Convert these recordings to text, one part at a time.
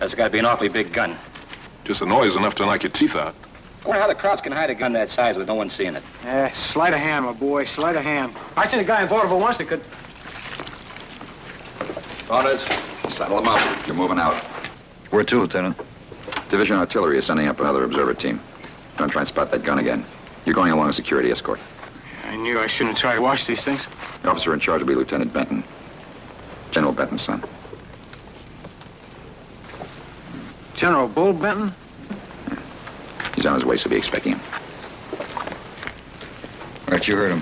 That's got to be an awfully big gun. Just a noise enough to knock your teeth out. I wonder how the Krauts can hide a gun that size with no one seeing it. Sleight of hand, my boy, sleight of hand. I seen a guy in Vaudeville once that could... Saunders, saddle them up. You're moving out. Where to, Lieutenant? Division Artillery is sending up another observer team. Don't try and spot that gun again. You're going along a security escort. I knew I shouldn't try to watch these things. The officer in charge will be Lieutenant Benton. General Benton's son. General Bull Benton? He's on his way, so be expecting him. All right, you heard him.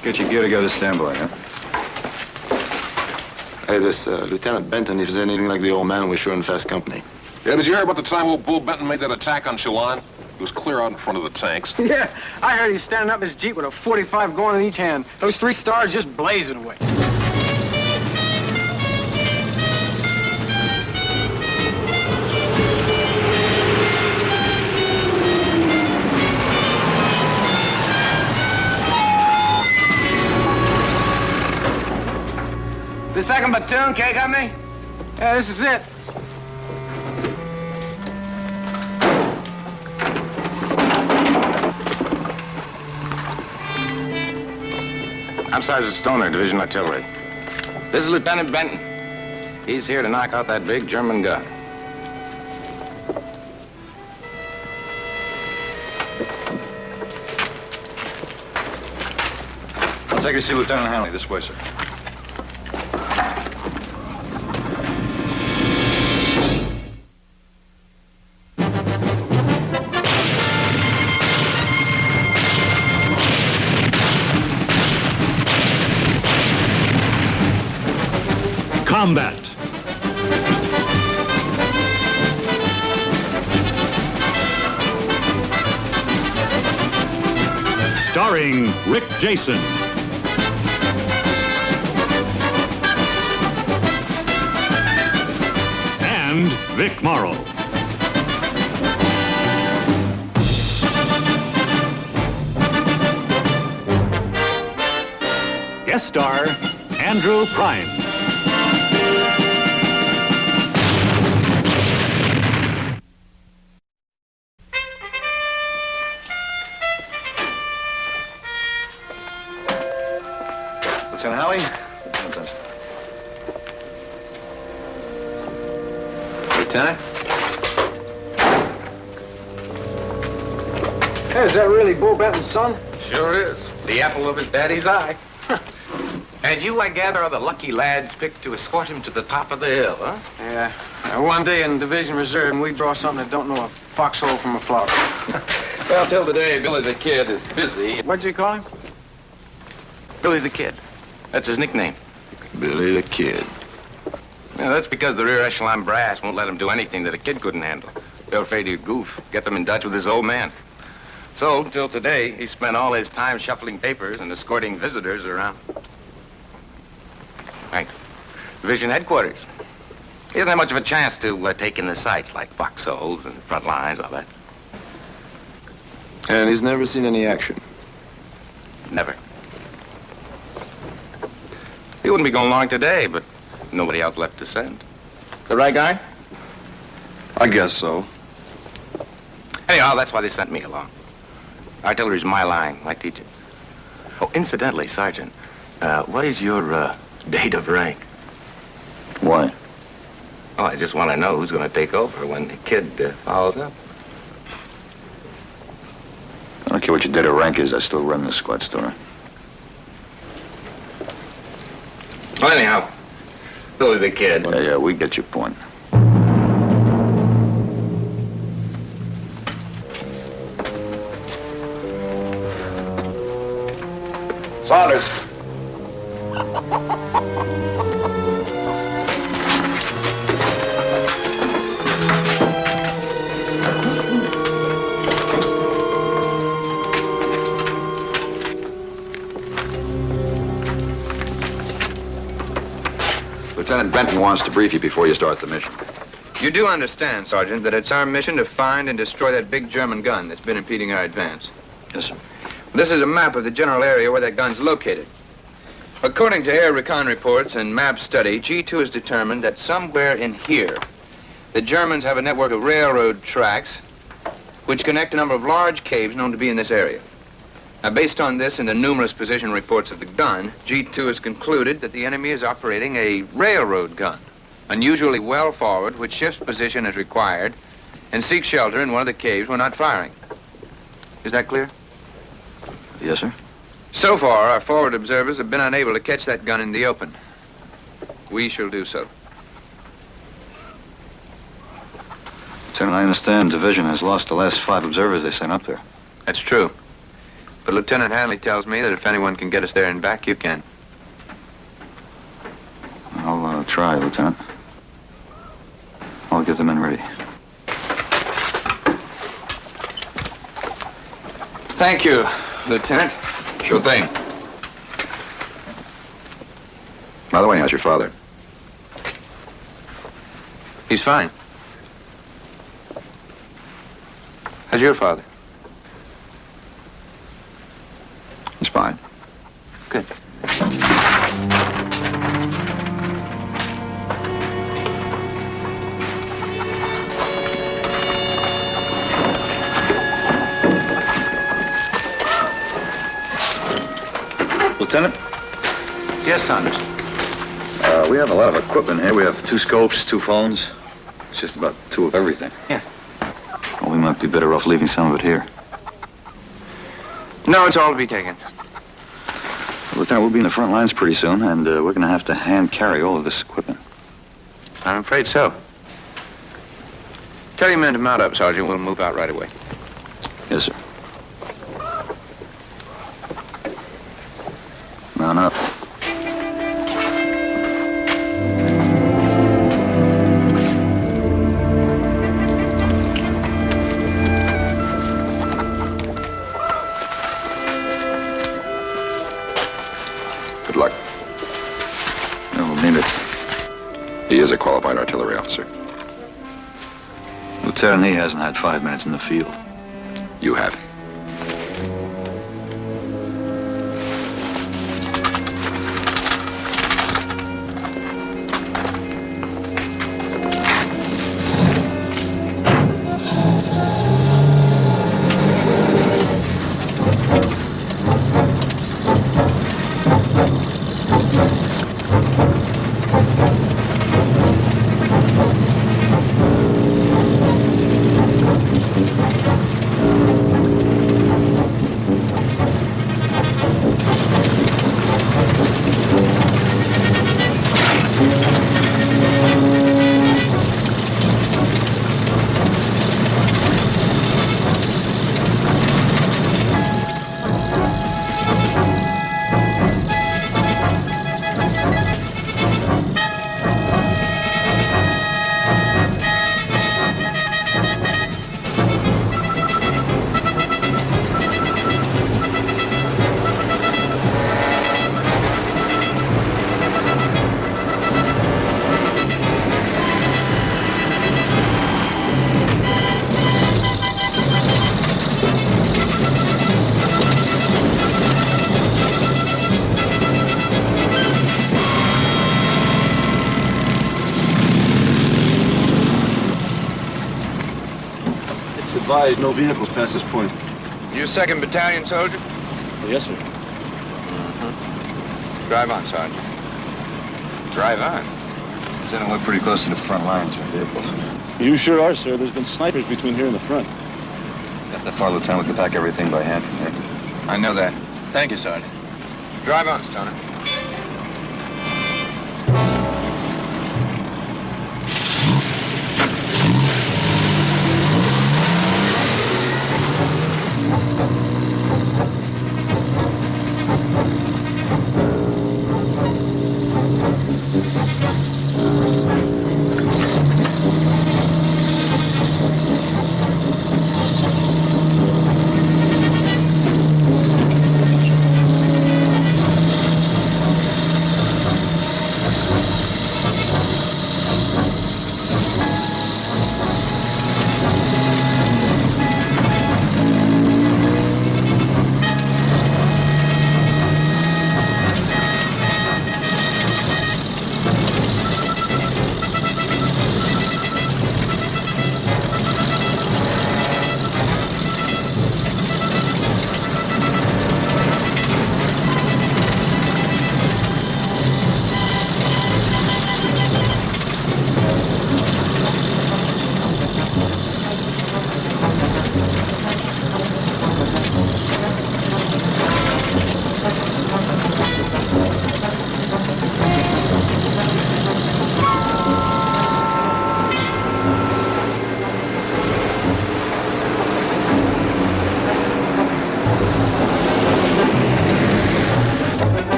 Get your gear together, stand by, huh? Hey, this Lieutenant Benton, if there's anything like the old man, we're sure in fast company. Yeah, did you hear about the time old Bull Benton made that attack on Chelan? He was clear out in front of the tanks. Yeah, I heard he's standing up in his Jeep with a .45 going in each hand. Those 3 stars just blazing away. The second platoon, Kay, got me? Yeah, this is it. I'm Sergeant Stoner, Division Artillery. This is Lieutenant Benton. He's here to knock out that big German gun. I'll take you to see Lieutenant Hanley. This way, sir. Combat. Starring Rick Jason. And Vic Morrow. Guest star Andrew Prine. Lieutenant Halley? Lieutenant? Hey, is that really Bull Benton's son? Sure is. The apple of his daddy's eye. And you, I gather, are the lucky lads picked to escort him to the top of the hill, huh? Yeah. One day in Division Reserve, and we draw something that don't know a foxhole from a flower. Well, till today, Billy the Kid is busy. What'd you call him? Billy the Kid. That's his nickname. Billy the Kid. Yeah, that's because the rear echelon brass won't let him do anything that a kid couldn't handle. They're afraid he'd goof, get them in Dutch with his old man. So, till today, he spent all his time shuffling papers and escorting visitors around. Right. Division headquarters. He doesn't have much of a chance to take in the sights like foxholes and front lines, all that. And he's never seen any action. Never. He wouldn't be going along today, but nobody else left to send. The right guy? I guess so. Anyhow, that's why they sent me along. Artillery's my line. I teach it. Oh, incidentally, Sergeant, what is your date of rank? Why? Oh, I just want to know who's going to take over when the kid follows up. I don't care what your date of rank is. I still run the squad, Stoner. Well, anyhow, Billy the Kid. Yeah, we get your point. Saunders. Lieutenant Benton wants to brief you before you start the mission. You do understand, Sergeant, that it's our mission to find and destroy that big German gun that's been impeding our advance. Yes, sir. This is a map of the general area where that gun's located. According to air recon reports and map study, G2 has determined that somewhere in here The Germans have a network of railroad tracks which connect a number of large caves known to be in this area. Now, based on this and the numerous position reports of the gun, G2 has concluded that the enemy is operating a railroad gun, unusually well forward, which shifts position as required and seeks shelter in one of the caves when not firing. Is that clear? Yes, sir. So far, our forward observers have been unable to catch that gun in the open. We shall do so. Lieutenant, I understand Division has lost the last 5 observers they sent up there. That's true. But Lieutenant Hanley tells me that if anyone can get us there and back, you can. I'll try, Lieutenant. I'll get the men ready. Thank you, Lieutenant. Sure thing. By the way, how's your father? He's fine. How's your father? He's fine. Good. Lieutenant? Yes, Saunders. We have a lot of equipment here. We have 2 scopes, 2 phones. It's just about 2 of everything. Yeah. Well, we might be better off leaving some of it here. No, it's all to be taken. Lieutenant, we'll be in the front lines pretty soon, and we're going to have to hand carry all of this equipment. I'm afraid so. Tell your men to mount up, Sergeant. We'll move out right away. Yes, sir. Mount up. Good luck. Yeah, we'll need it. He is a qualified artillery officer. Lieutenant, he hasn't had 5 minutes in the field. You have. Advised, no vehicles past this point. You 2nd Battalion, soldier? Yes, sir. Drive on, Sergeant. Drive on. Lieutenant, we're pretty close to the front lines of vehicles. You sure are, sir. There's been snipers between here and the front. Got that far, Lieutenant. We can pack everything by hand from here. I know that. Thank you, Sergeant. Drive on, Stoner.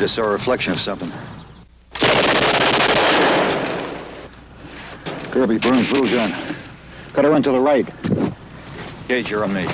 I saw a reflection of something. Kirby, Burns, Littlejohn. Cut her run to the right. Gage, you're on me.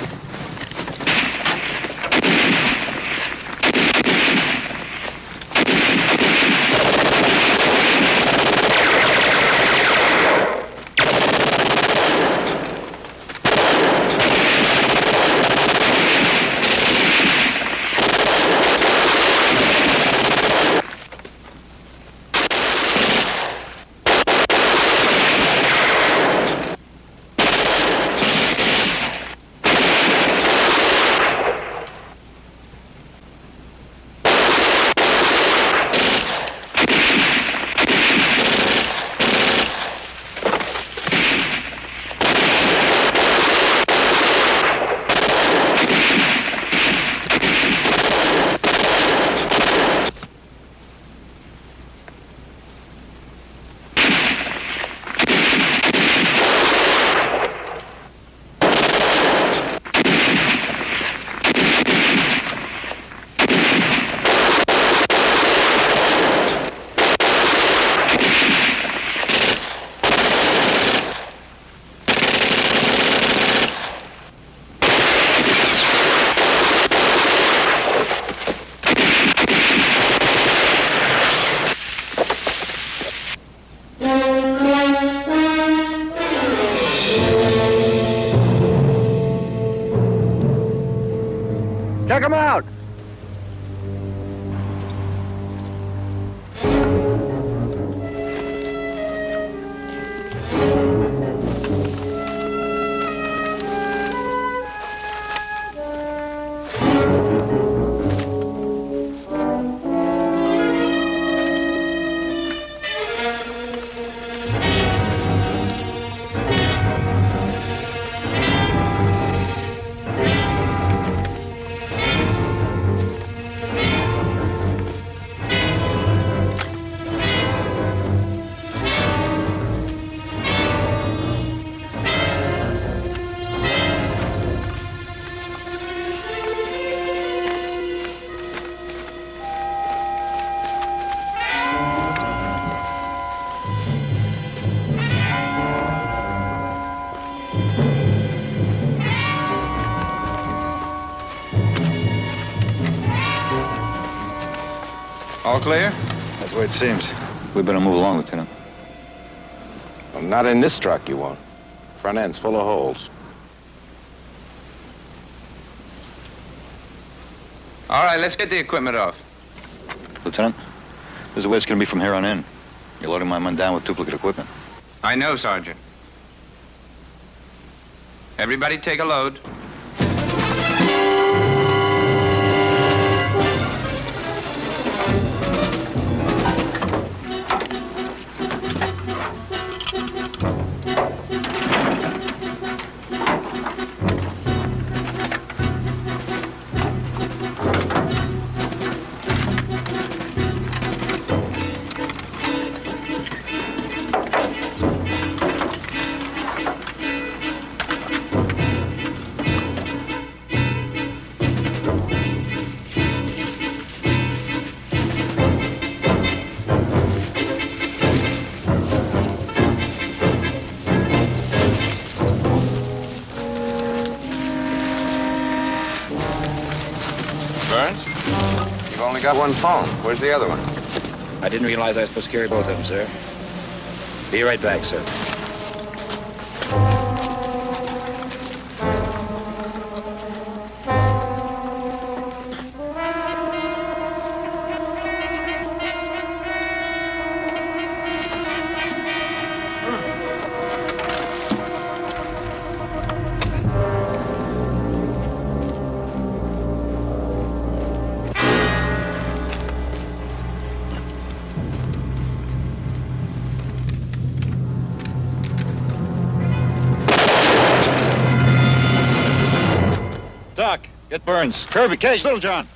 Check him out! All clear? That's the way it seems. We better move along, Lieutenant. Well, not in this truck, you won't. Front end's full of holes. All right, let's get the equipment off. Lieutenant, this is the way it's going to be from here on in. You're loading my men down with duplicate equipment. I know, Sergeant. Everybody take a load. Burns? You've only got one phone. Where's the other one? I didn't realize I was supposed to carry both of them, sir. Be right back, sir. Doc, get Burns. Kirby, Cage, Littlejohn.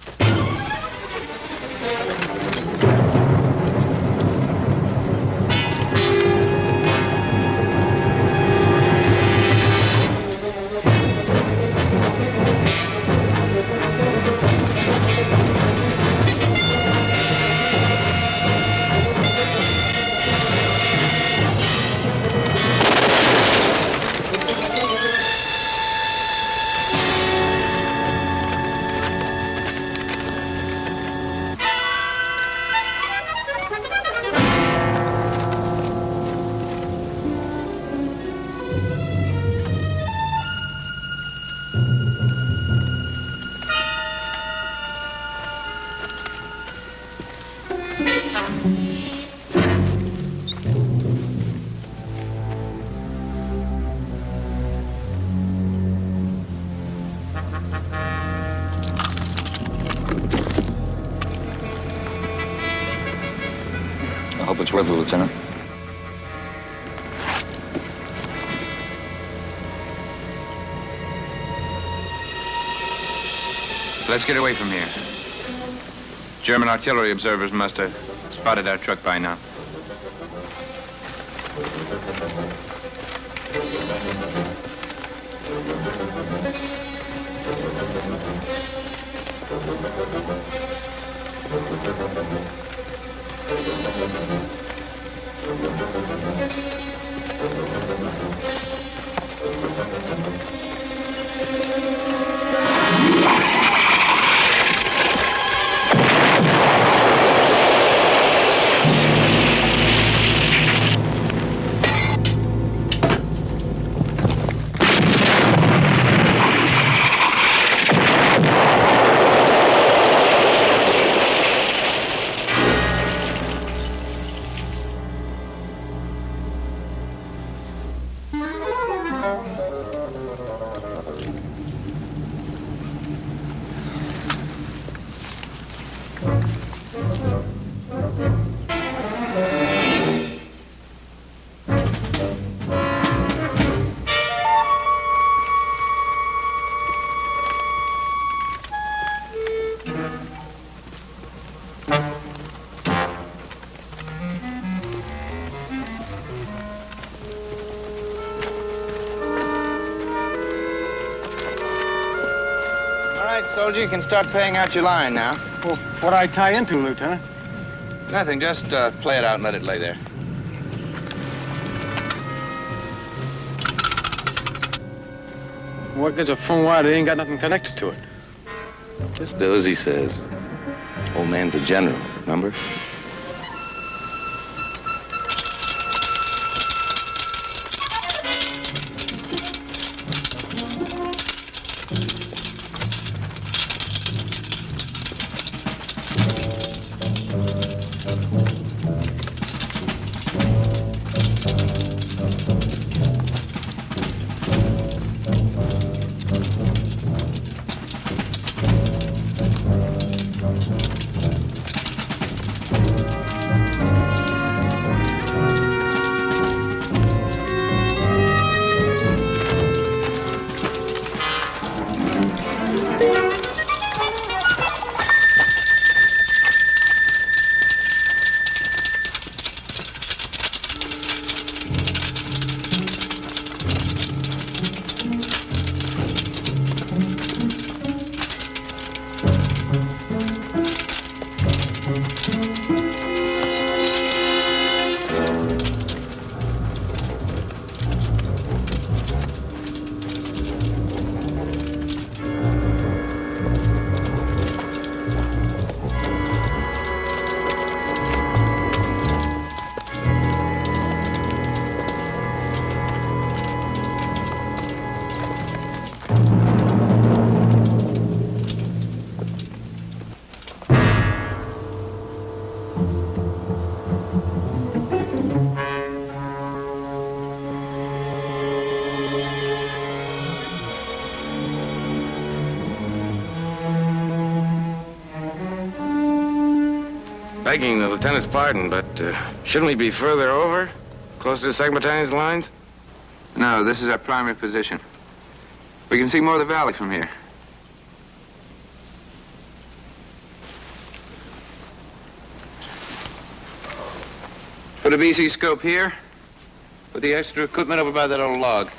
Hope it's worth it, Lieutenant. Let's get away from here. German artillery observers must have spotted our truck by now. Soldier, you can start paying out your line now. Well, what do I tie into, Lieutenant? Nothing, just play it out and let it lay there. What good's a phone wire that ain't got nothing connected to it? Just do as he says. Old man's a general, remember? Begging the lieutenant's pardon, but shouldn't we be further over? Closer to 2nd Battalion's lines? No, this is our primary position. We can see more of the valley from here. Put a BC scope here. Put the extra equipment over by that old log.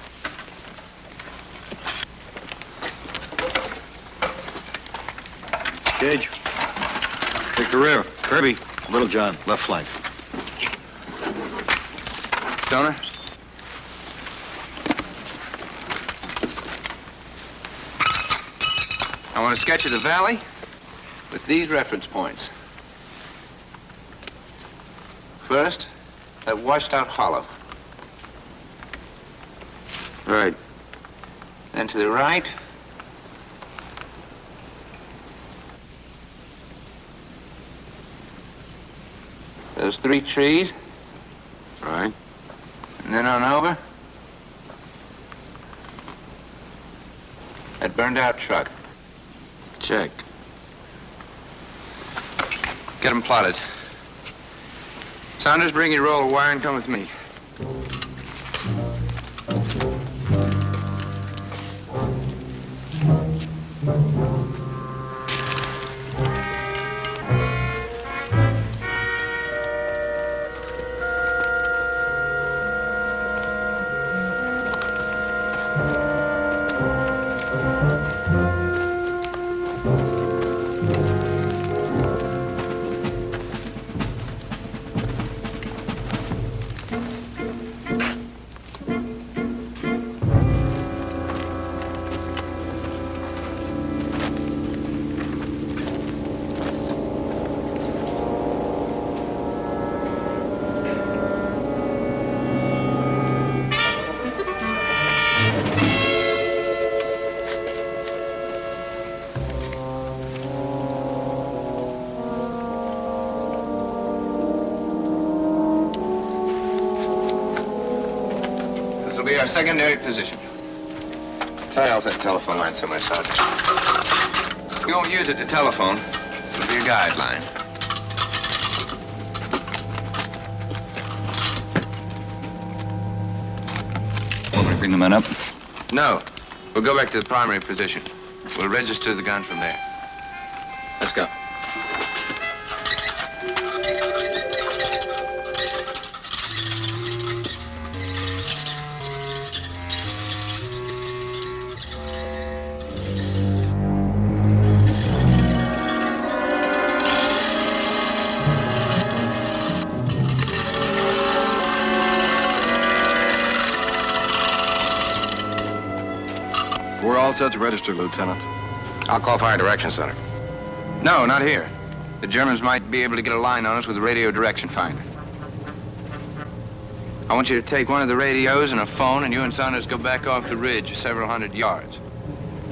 Gage, take the rear. Kirby, Little John, left flank. Stoner? I want a sketch of the valley with these reference points. First, that washed out hollow. Right. Then to the right, those 3 trees, Right. and then on over, that burned out truck. Check. Get them plotted. Saunders, bring your roll of wire and come with me. This will be our secondary position. Tie off that telephone line somewhere, Sergeant. We won't use it to telephone. It'll be a guideline. Want me to bring the men up? No. We'll go back to the primary position. We'll register the gun from there. Let's go. We're all set to register, Lieutenant. I'll call Fire Direction Center. No, not here. The Germans might be able to get a line on us with a radio direction finder. I want you to take one of the radios and a phone, and you and Saunders go back off the ridge several hundred yards.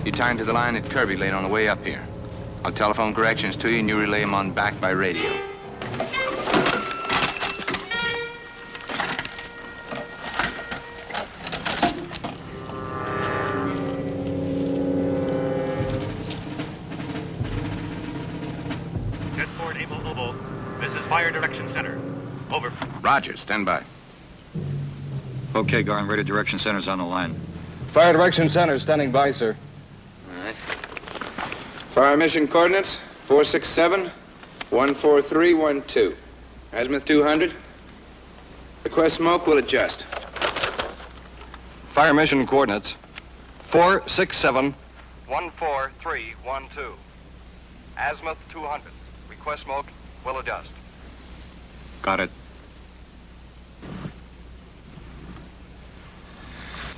You tie into the line at Kirby Lane on the way up here. I'll telephone corrections to you, and you relay them on back by radio. Jetport Able Obo. This is Fire Direction Center. Over. Roger, stand by. Okay, Garn, Radio Direction Center's on the line. Fire Direction Center standing by, sir. All right. Fire mission coordinates, 467-14312. Azimuth 200. Request smoke, will adjust. Fire mission coordinates 467. 14312. Azimuth 200. Request smoke, will adjust. Got it.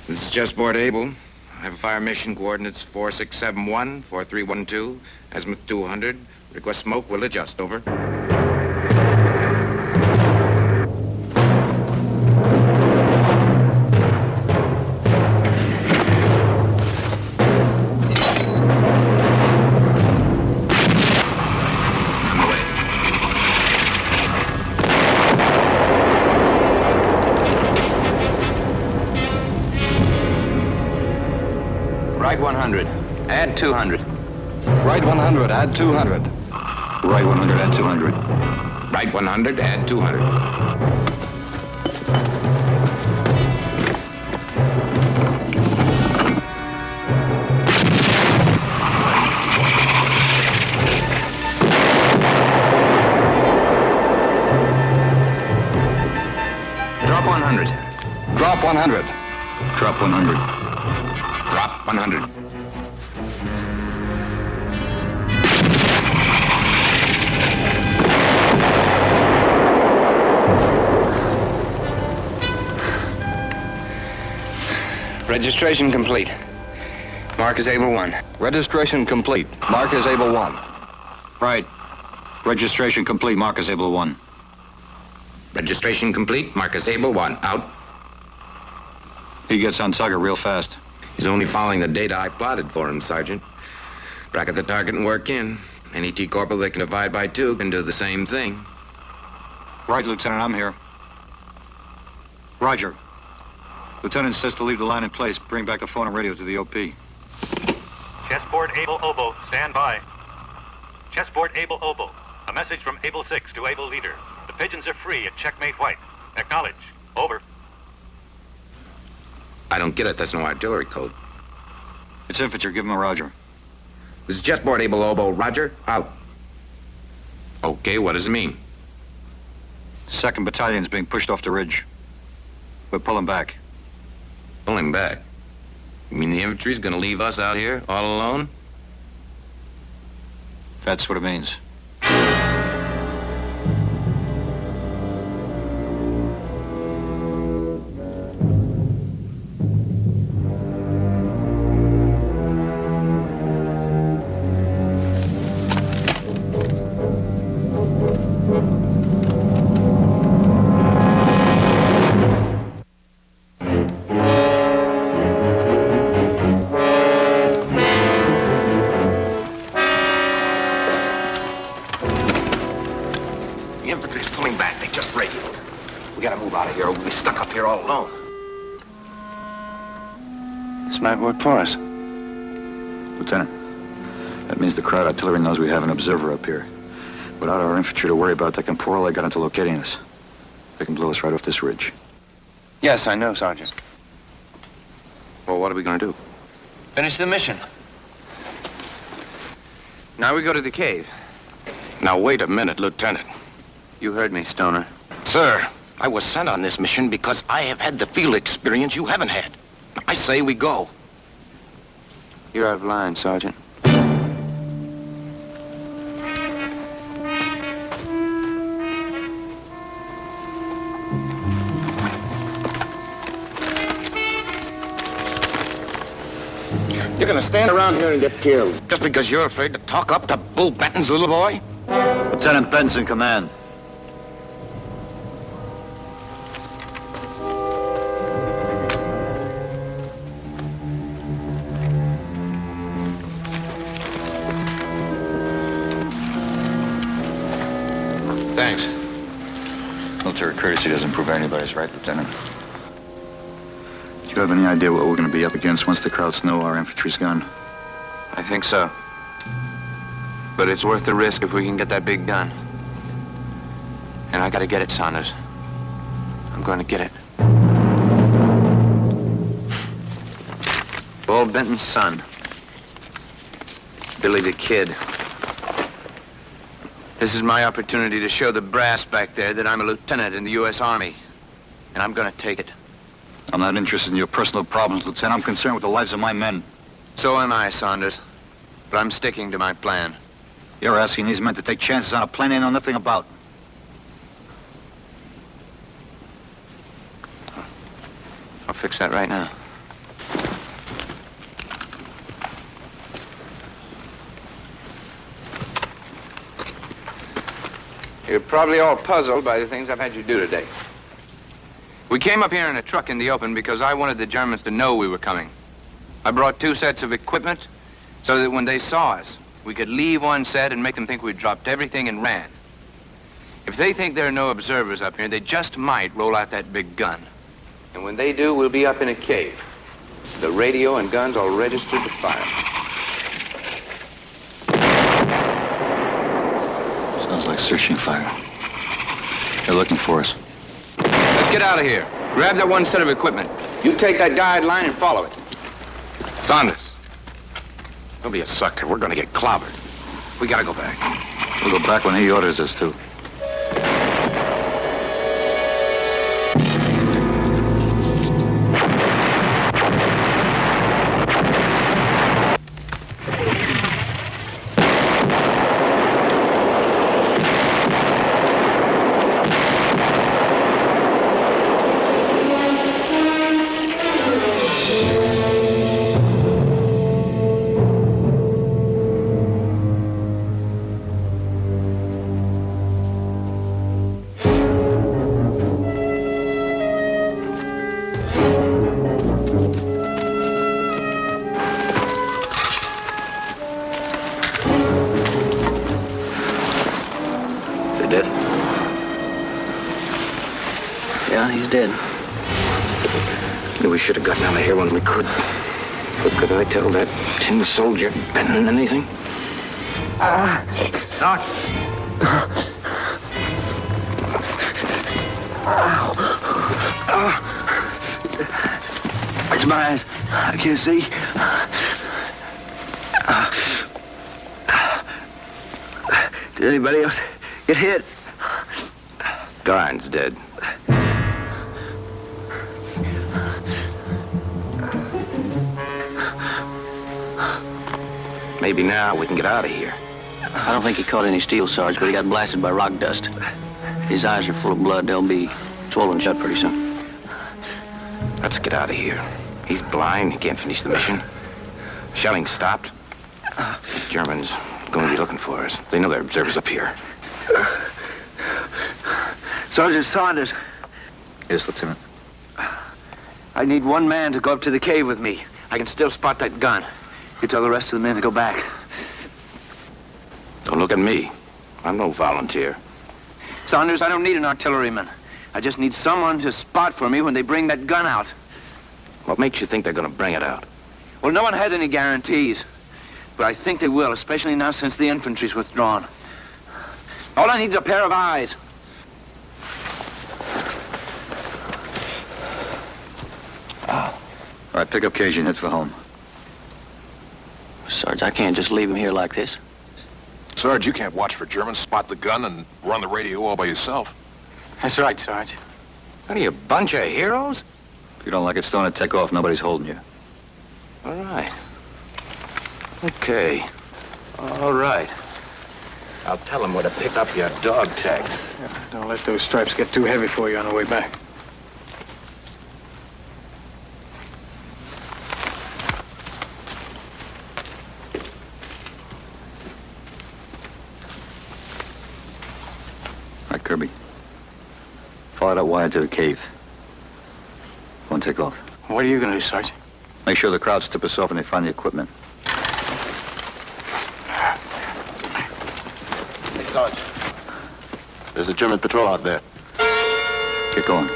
This is Chessboard Able. I have fire mission coordinates 4671-4312, azimuth 200. Request smoke, will adjust, over. Right 100. Add 200. Right 100, add 200. Right 100, add 200. Right 100, add 200. Drop 100. Drop 100. Drop 100. Drop 100. Registration complete. Mark is Able 1. Registration complete. Mark is Able 1. Right. Registration complete. Mark is Able 1. Registration complete. Marcus Able 1. Out. He gets on Tugger real fast. He's only following the data I plotted for him, Sergeant. Bracket the target and work in. Any T-Corporal that can divide by 2 can do the same thing. Right, Lieutenant, I'm here. Roger. Lieutenant says to leave the line in place. Bring back the phone and radio to the OP. Chessboard Able Obo, stand by. Chessboard Able Obo. A message from Able 6 to Able Leader. The Pigeons are free at Checkmate White. Acknowledge. Over. I don't get it. That's no artillery code. It's infantry. Give him a roger. This is Jetboard Able Oboe. Roger. Out. Okay, what does it mean? 2nd Battalion's being pushed off the ridge. We're pulling back. Pulling back? You mean the infantry's gonna leave us out here all alone? That's what it means. The infantry's pulling back. They just radioed. We gotta move out of here or we'll be stuck up here all alone. This might work for us. Lieutenant, that means the crowd artillery knows we have an observer up here. Without our infantry to worry about, they can pour all they got into locating us. They can blow us right off this ridge. Yes, I know, Sergeant. Well, what are we gonna do? Finish the mission. Now we go to the cave. Now, wait a minute, Lieutenant. You heard me, Stoner. Sir, I was sent on this mission because I have had the field experience you haven't had. I say we go. You're out of line, Sergeant. You're gonna stand around here and get killed just because you're afraid to talk up to Bull Benton's little boy? Lieutenant Benton's in command. Thanks. Military courtesy doesn't prove anybody's right, Lieutenant. Do you have any idea what we're going to be up against once the crowds know our infantry's gone? I think so. But it's worth the risk if we can get that big gun. And I gotta get it, Saunders. I'm going to get it. Bull Benton's son. Billy the Kid. This is my opportunity to show the brass back there that I'm a lieutenant in the U.S. Army. And I'm gonna take it. I'm not interested in your personal problems, Lieutenant. I'm concerned with the lives of my men. So am I, Saunders. But I'm sticking to my plan. You're asking these men to take chances on a plan they know nothing about. I'll fix that right now. You're probably all puzzled by the things I've had you do today. We came up here in a truck in the open because I wanted the Germans to know we were coming. I brought 2 sets of equipment so that when they saw us, we could leave one set and make them think we'd dropped everything and ran. If they think there are no observers up here, they just might roll out that big gun. And when they do, we'll be up in a cave. The radio and guns all registered to fire. Sounds like searching fire. They're looking for us. Let's get out of here. Grab that 1 set of equipment. You take that guideline and follow it. Saunders, don't be a sucker. We're gonna get clobbered. We gotta go back. We'll go back when he orders us to. Yeah, he's dead. Knew we should have gotten out of here when we could. But could I tell that tin soldier Benton anything? It's my eyes. I can't see. Did anybody else get hit? Garn's dead. Maybe now we can get out of here. I don't think he caught any steel, Sarge, but he got blasted by rock dust. His eyes are full of blood. They'll be swollen shut pretty soon. Let's get out of here. He's blind. He can't finish the mission. Shelling stopped. The Germans are going to be looking for us. They know there are observers up here. Sergeant Saunders, Yes, Lieutenant. I need one man to go up to the cave with me. I can still spot that gun. You tell the rest of the men to go back. Don't look at me. I'm no volunteer. Saunders, I don't need an artilleryman. I just need someone to spot for me when they bring that gun out. What makes you think they're going to bring it out? Well, no one has any guarantees. But I think they will, especially now since the infantry's withdrawn. All I need is a pair of eyes. All right, pick up Cajun, head for home. Sarge, I can't just leave him here like this. Sarge, you can't watch for Germans, spot the gun, and run the radio all by yourself. That's right, Sarge. What are you, a bunch of heroes? If you don't like it, Stone, and take off. Nobody's holding you. All right. Okay. All right. I'll tell them where to pick up your dog tags. Don't let those stripes get too heavy for you on the way back. All right, Kirby. Follow that wire to the cave. Go and take off. What are you going to do, Sarge? Make sure the crowds tip us off when they find the equipment. Hey, Sarge. There's a German patrol out there. Get going.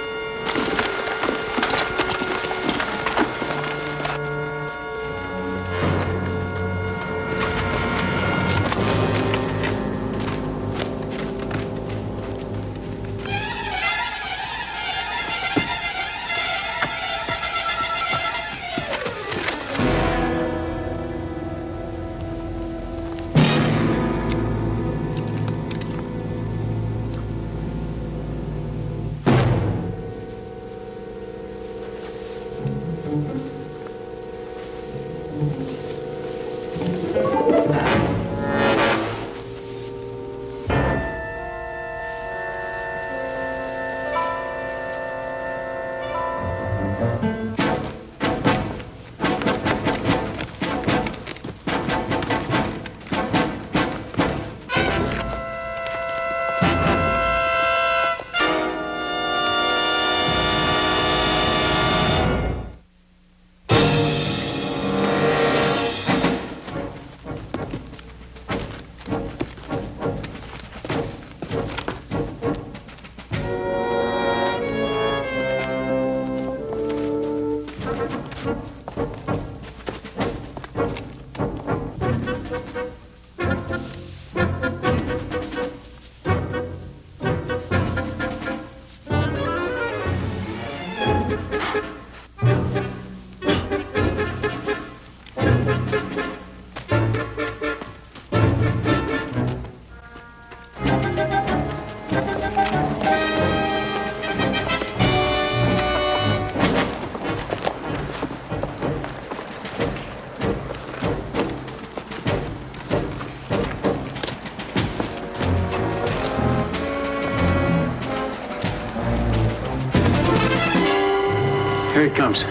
Here it comes.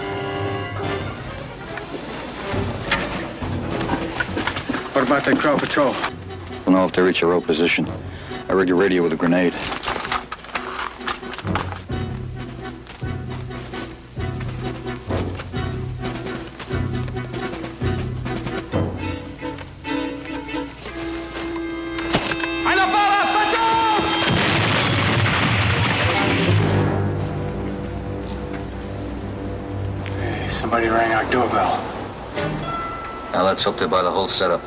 What about that crowd patrol? We'll know if they reach a row position. I rigged a radio with a grenade. Somebody rang our doorbell. Now let's hope they buy the whole setup.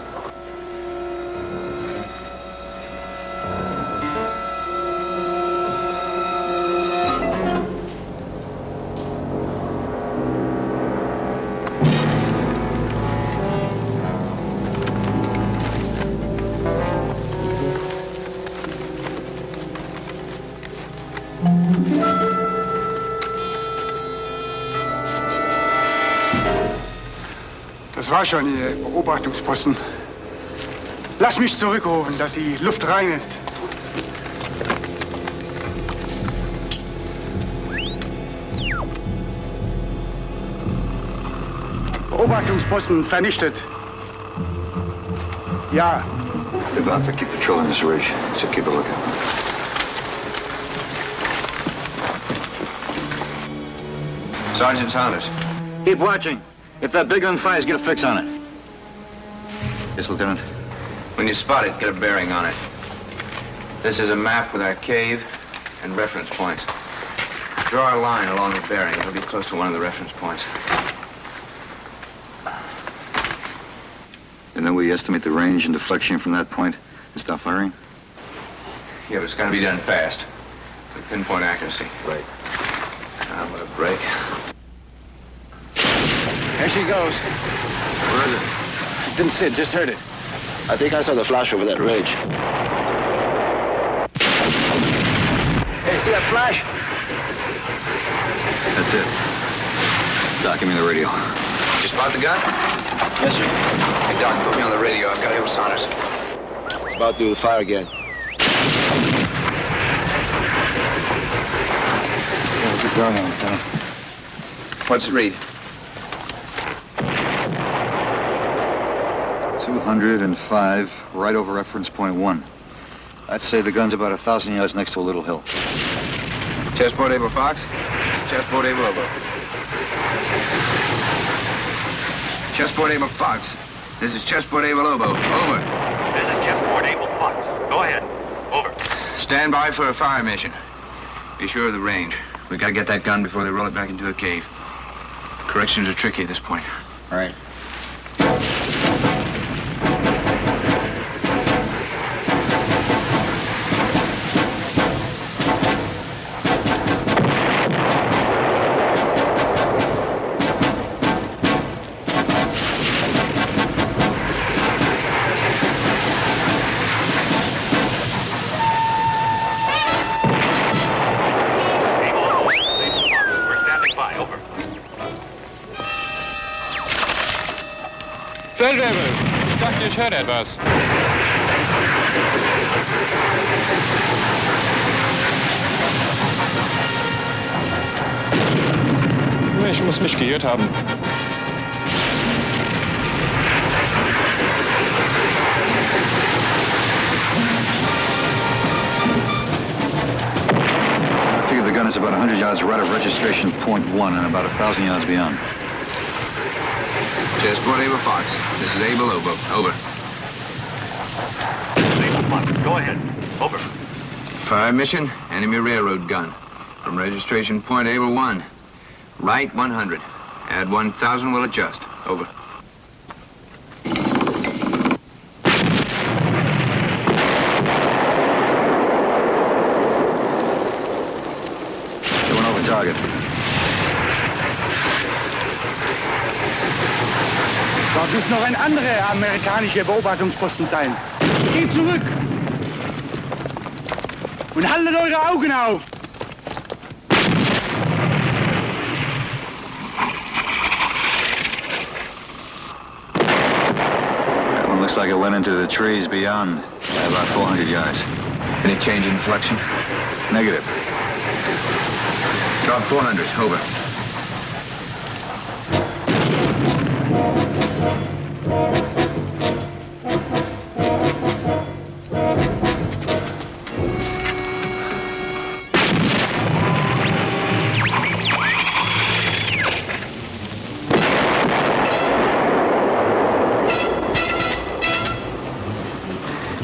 Das war schon Ihr Beobachtungsposten. Lass mich zurückrufen, dass die Luft rein ist. Beobachtungsposten vernichtet. Ja. We're about to keep patrolling this ridge, so keep a lookout. Sergeant Saunders. Keep watching. If that big gun fires, get a fix on it. Yes, Lieutenant. When you spot it, get a bearing on it. This is a map with our cave and reference points. Draw a line along the bearing. It'll be close to one of the reference points. And then we estimate the range and deflection from that point and stop firing? Yeah, but it's got to be done fast. With pinpoint accuracy. Right. I'm gonna break. There she goes. Where is it? Didn't see it, just heard it. I think I saw the flash over that ridge. Hey, see that flash? That's it. Doc, give me the radio. You spot the gun? Yes, sir. Hey, Doc, put me on the radio. I've got to hit with Saunders. It's about due to fire again. Yeah, keep going on, Lieutenant. What's it read? 205, right over reference point 1. I'd say the gun's about 1,000 yards next to a little hill. Chestport Able Fox? Chestport Able Lobo. Chestport Able Fox. This is Chestport Able Lobo. Over. This is Chestport Able Fox. Go ahead. Over. Stand by for a fire mission. Be sure of the range. We gotta get that gun before they roll it back into a cave. Corrections are tricky at this point. All right. We're standing by. Over. Feldwebel, ich dachte, ich hörte etwas. Ich muss mich geirrt haben. I figure the gun is about 100 yards right of registration point 1 and about 1,000 yards beyond. Chestport Able Fox. This is Able Lobo. Over. Able Fox. Go ahead. Over. Fire mission, enemy railroad gun. From registration point Able 1. Right 100. Add 1,000, we'll adjust. Over. They went over target. Dort muss noch ein anderer amerikanischer Beobachtungsposten sein. Geht zurück! Und haltet eure Augen auf! That one looks like it went into the trees beyond by about 400 yards. Any change in deflection? Negative. Drop 400. Over.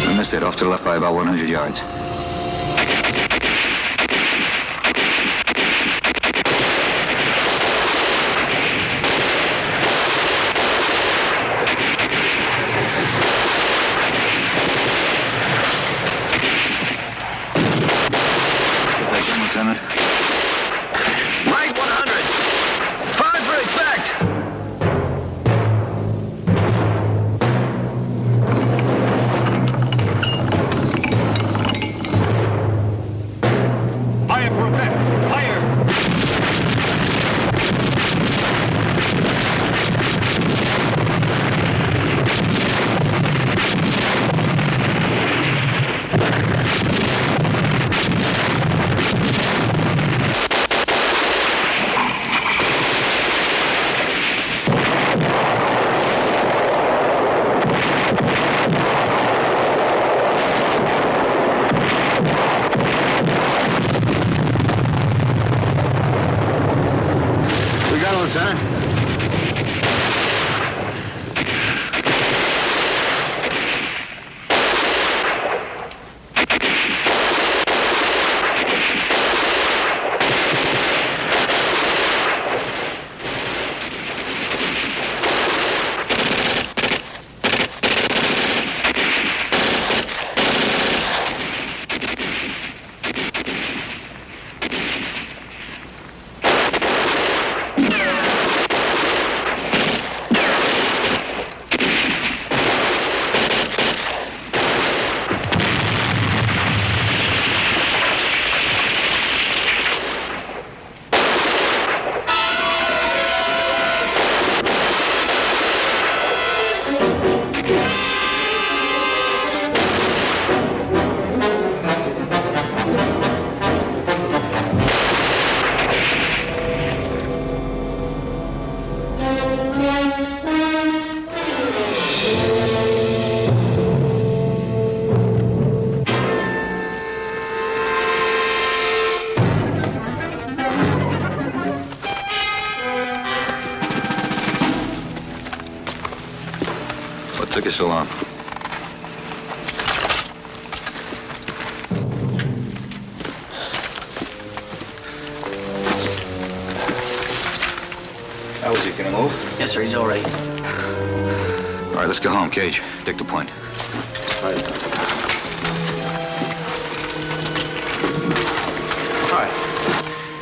We missed it, off to the left by about 100 yards. Get that gun, Lieutenant. Right 100. Fire for effect. you so long. How is he? Gonna move? Yes, sir, he's all ready. All right, let's go home, Cage. Take the point. All right.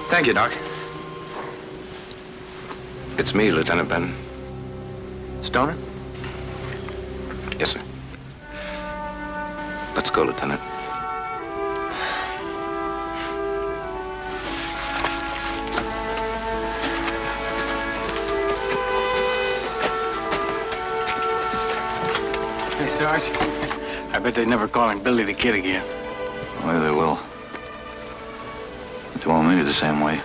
Thank you, Doc. It's me, Lieutenant Benton. Stoner? Yes, sir. Let's go, Lieutenant. Hey, Sarge. I bet they never call him Billy the Kid again. Maybe they will. But they won't mean it the same way.